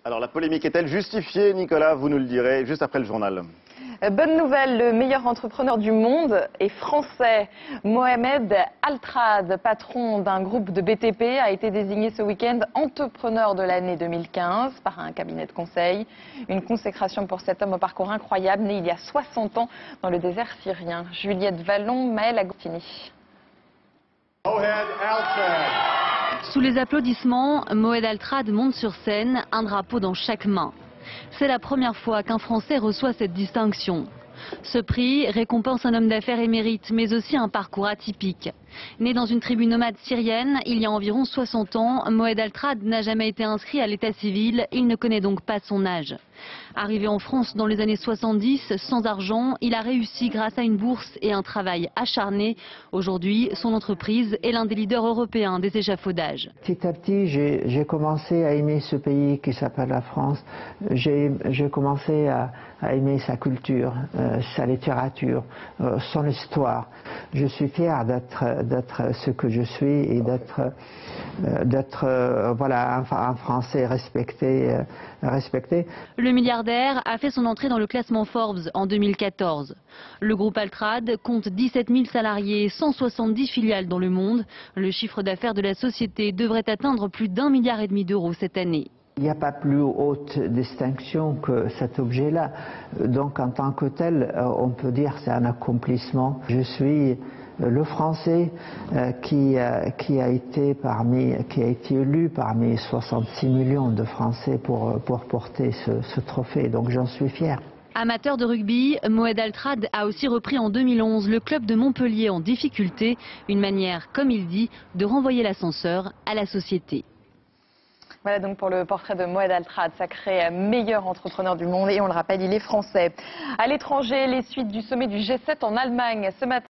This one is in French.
Alors la polémique est-elle justifiée, Nicolas? Vous nous le direz juste après le journal. Bonne nouvelle, le meilleur entrepreneur du monde est français. Mohamed Altrad, patron d'un groupe de BTP, a été désigné ce week-end entrepreneur de l'année 2015 par un cabinet de conseil. Une consécration pour cet homme au parcours incroyable, né il y a 60 ans dans le désert syrien. Juliette Vallon, Maël Agostini. Sous les applaudissements, Mohamed Altrad monte sur scène, un drapeau dans chaque main. C'est la première fois qu'un Français reçoit cette distinction. Ce prix récompense un homme d'affaires émérite, mais aussi un parcours atypique. Né dans une tribu nomade syrienne, il y a environ 60 ans, Mohamed Altrad n'a jamais été inscrit à l'état civil, il ne connaît donc pas son âge. Arrivé en France dans les années 70, sans argent, il a réussi grâce à une bourse et un travail acharné. Aujourd'hui, son entreprise est l'un des leaders européens des échafaudages. Petit à petit, j'ai commencé à aimer ce pays qui s'appelle la France. J'ai commencé à aimer sa culture, sa littérature, son histoire. Je suis fier d'être ce que je suis et d'être voilà, un Français respecté. Le milliardaire a fait son entrée dans le classement Forbes en 2014. Le groupe Altrad compte 17 000 salariés, 170 filiales dans le monde. Le chiffre d'affaires de la société devrait atteindre plus d'1,5 milliard d'euros cette année. Il n'y a pas plus haute distinction que cet objet-là. Donc en tant que tel, on peut dire que c'est un accomplissement. Je suis le Français qui a été élu parmi 66 millions de Français pour porter ce trophée. Donc j'en suis fier. Amateur de rugby, Mohamed Altrad a aussi repris en 2011 le club de Montpellier en difficulté. Une manière, comme il dit, de renvoyer l'ascenseur à la société. Voilà donc pour le portrait de Mohamed Altrad, sacré meilleur entrepreneur du monde. Et on le rappelle, il est français. À l'étranger, les suites du sommet du G7 en Allemagne ce matin.